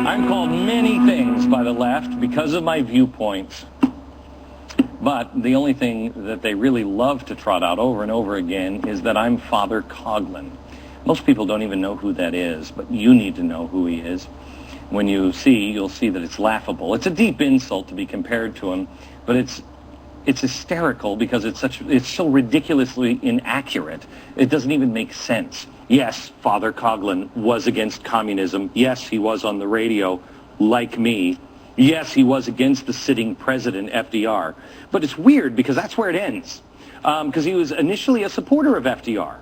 I'm called many things by the left because of my viewpoints. But the only thing that they really love to trot out over and over again is that I'm Father Coughlin. Most people don't even know who that is, but you need to know who he is. When you'll see that it's laughable. It's a deep insult to be compared to him, but it's hysterical because it's so ridiculously inaccurate. It doesn't even make sense. Yes, Father Coughlin was against communism. Yes, he was on the radio, like me. Yes, he was against the sitting president, FDR. But it's weird because that's where it ends. Because he was initially a supporter of FDR.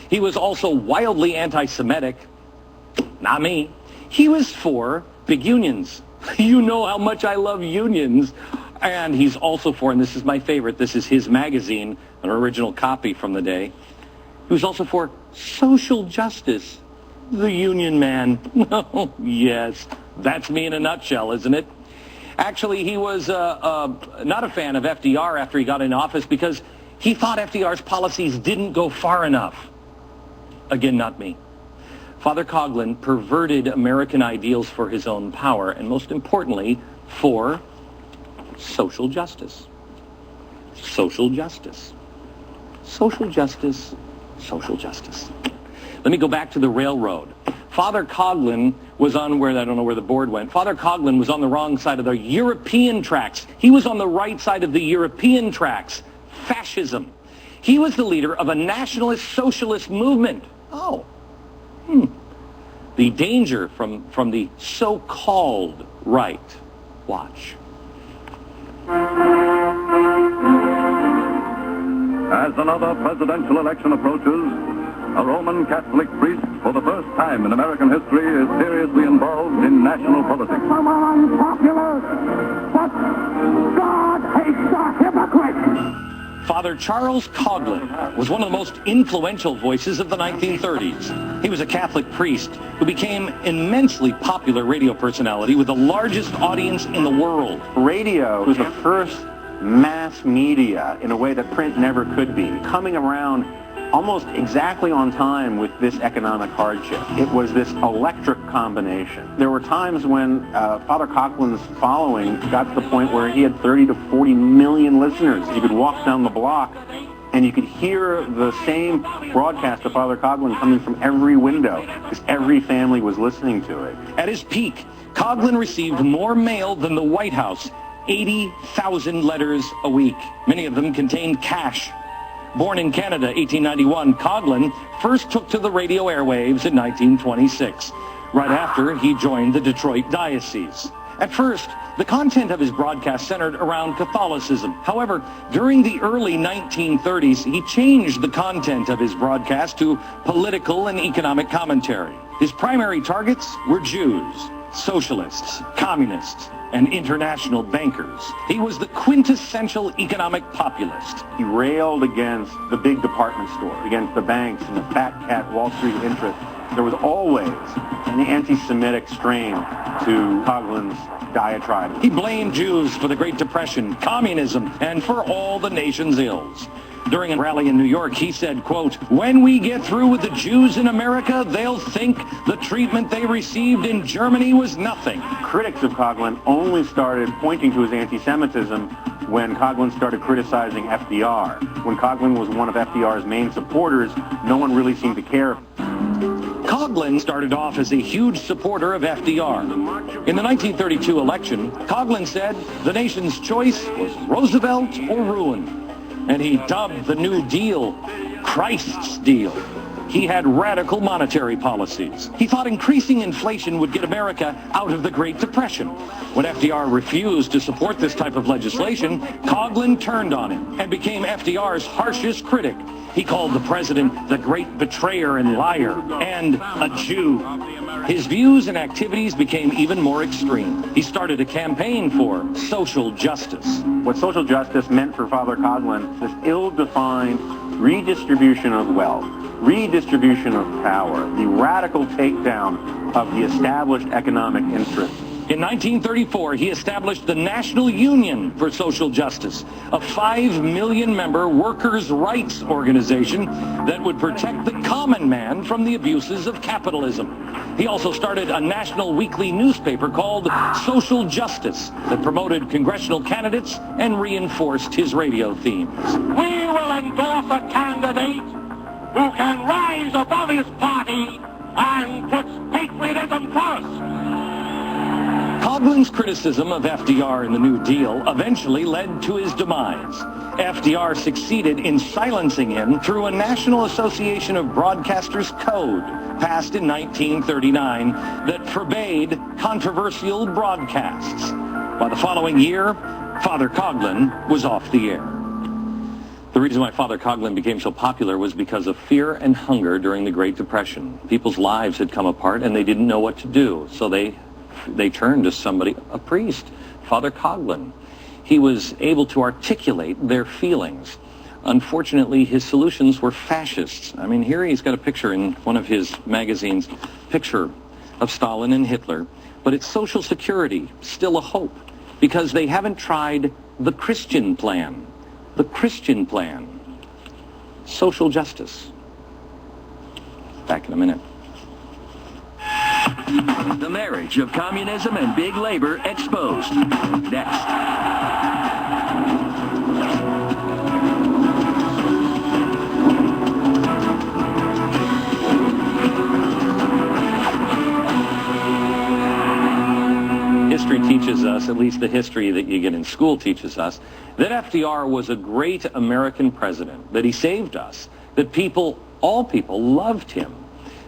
He was also wildly anti-Semitic. Not me. He was for big unions. You know how much I love unions. And he's also for, and this is my favorite, this is his magazine, an original copy from the day. He was also for social justice. The union man. Oh, yes. That's me in a nutshell, isn't it? Actually, he was not a fan of FDR after he got in office because he thought FDR's policies didn't go far enough. Again, not me. Father Coughlin perverted American ideals for his own power, and most importantly, for social justice. Social justice. Social justice. Social justice. Let me go back to the railroad. Father Coughlin was on where, I don't know where the board went. Father Coughlin was on the wrong side of the European tracks. He was on the right side of the European tracks. Fascism. He was the leader of a nationalist socialist movement. Oh. The danger from the so-called right. Watch. As another presidential election approaches, a Roman Catholic priest, for the first time in American history, is seriously involved in national politics. Some are unpopular, but God hates a hypocrite. Father Charles Coughlin was one of the most influential voices of the 1930s. He was a Catholic priest who became immensely popular radio personality with the largest audience in the world. Radio was the first mass media in a way that print never could be, coming around almost exactly on time with this economic hardship. It was this electric combination. There were times when Father Coughlin's following got to the point where he had 30 to 40 million listeners. You could walk down the block and you could hear the same broadcast of Father Coughlin coming from every window because every family was listening to it. At his peak, Coughlin received more mail than the White House, 80,000 letters a week. Many of them contained cash. Born in Canada, 1891, Coughlin first took to the radio airwaves in 1926. Right after, he joined the Detroit Diocese. At first, the content of his broadcast centered around Catholicism. However, during the early 1930s, he changed the content of his broadcast to political and economic commentary. His primary targets were Jews, socialists, communists, and international bankers. He was the quintessential economic populist. He railed against the big department store, against the banks and the fat cat Wall Street interests. There was always an anti-Semitic strain to Coughlin's diatribe. He blamed Jews for the Great Depression, communism, and for all the nation's ills. During a rally in New York, he said, quote, "When we get through with the Jews in America, they'll think the treatment they received in Germany was nothing." Critics of Coughlin only started pointing to his anti-Semitism when Coughlin started criticizing FDR. When Coughlin was one of FDR's main supporters, no one really seemed to care. Coughlin started off as a huge supporter of FDR. In the 1932 election, Coughlin said the nation's choice was Roosevelt or ruin. And he dubbed the New Deal Christ's deal. He had radical monetary policies. He thought increasing inflation would get America out of the Great Depression. When FDR refused to support this type of legislation, Coughlin turned on him and became FDR's harshest critic. He called the president the great betrayer and liar and a Jew. His views and activities became even more extreme. He started a campaign for social justice. What social justice meant for Father Coughlin, this ill-defined redistribution of wealth, redistribution of power, the radical takedown of the established economic interests In 1934, he established the National Union for Social Justice, a 5 million-member workers' rights organization that would protect the common man from the abuses of capitalism. He also started a national weekly newspaper called Social Justice that promoted congressional candidates and reinforced his radio themes. We will endorse a candidate who can rise above his party and puts patriotism first. Coughlin's criticism of FDR in the New Deal eventually led to his demise. FDR succeeded in silencing him through a National Association of Broadcasters Code passed in 1939 that forbade controversial broadcasts. By the following year, Father Coughlin was off the air. The reason why Father Coughlin became so popular was because of fear and hunger during the Great Depression. People's lives had come apart and they didn't know what to do, so they turned to somebody, a priest, Father Coughlin. He was able to articulate their feelings. Unfortunately, his solutions were fascists. I mean, here he's got a picture in one of his magazines, picture of Stalin and Hitler, but it's Social Security, still a hope, because they haven't tried the Christian plan. The Christian plan. Social justice. Back in a minute. The marriage of communism and big labor exposed. Next. History teaches us, at least the history that you get in school teaches us, that FDR was a great American president, that he saved us, that people, all people, loved him,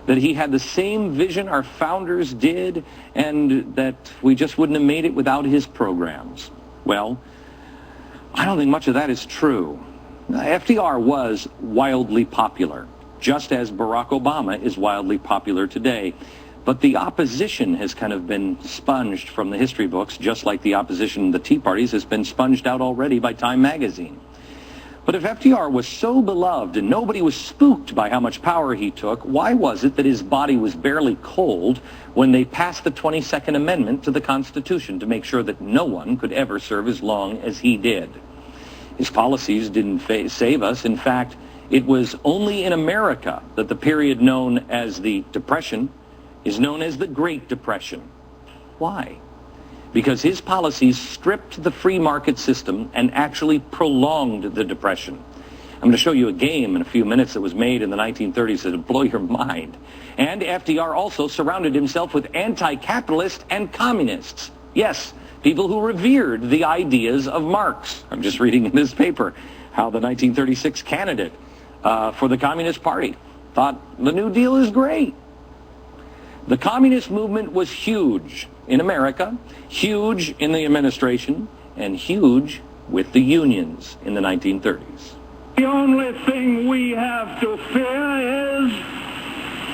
that he had the same vision our founders did, and that we just wouldn't have made it without his programs. Well, I don't think much of that is true. FDR was wildly popular, just as Barack Obama is wildly popular today. But the opposition has kind of been sponged from the history books, just like the opposition to the Tea Parties has been sponged out already by Time magazine. But if FDR was so beloved and nobody was spooked by how much power he took, why was it that his body was barely cold when they passed the 22nd Amendment to the Constitution to make sure that no one could ever serve as long as he did? His policies didn't save us. In fact, it was only in America that the period known as the Depression is known as the Great Depression. Why? Because his policies stripped the free market system and actually prolonged the Depression. I'm going to show you a game in a few minutes that was made in the 1930s that will blow your mind. And FDR also surrounded himself with anti-capitalists and communists. Yes, people who revered the ideas of Marx. I'm just reading in this paper how the 1936 candidate for the Communist Party thought the New Deal is great. The communist movement was huge in America, huge in the administration, and huge with the unions in the 1930s. The only thing we have to fear is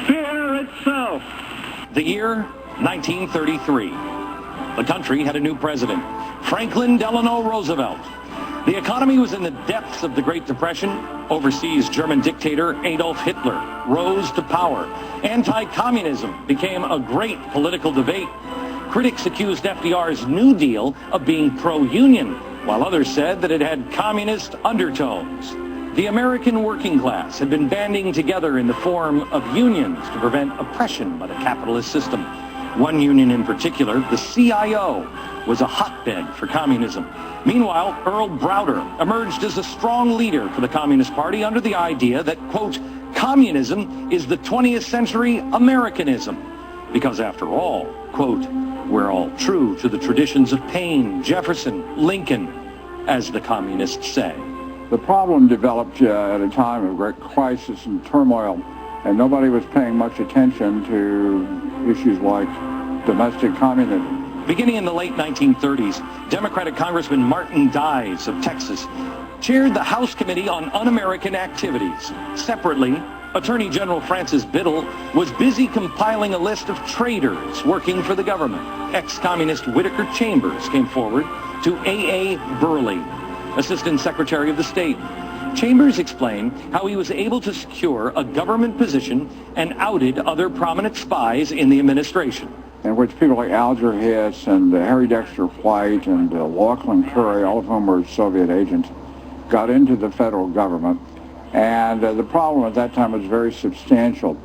fear itself. The year 1933. The country had a new president, Franklin Delano Roosevelt. The economy was in the depths of the Great Depression. Overseas, German dictator Adolf Hitler rose to power. Anti-communism became a great political debate. Critics accused FDR's New Deal of being pro-union, while others said that it had communist undertones. The American working class had been banding together in the form of unions to prevent oppression by the capitalist system. One union in particular, the CIO, was a hotbed for communism. Meanwhile, Earl Browder emerged as a strong leader for the Communist Party under the idea that, quote, communism is the 20th century Americanism. Because after all, quote, we're all true to the traditions of Paine, Jefferson, Lincoln, as the communists say. The problem developed at a time of great crisis and turmoil, and nobody was paying much attention to issues like domestic communism. Beginning in the late 1930s, Democratic Congressman Martin Dies of Texas chaired the House Committee on Un-American Activities. Separately, Attorney General Francis Biddle was busy compiling a list of traitors working for the government. Ex-communist Whittaker Chambers came forward to A.A. Burley, Assistant Secretary of the State. Chambers explained how he was able to secure a government position and outed other prominent spies in the administration. in which people like Alger Hiss and Harry Dexter White and Lachlan Curry, all of whom were Soviet agents, got into the federal government. And the problem at that time was very substantial.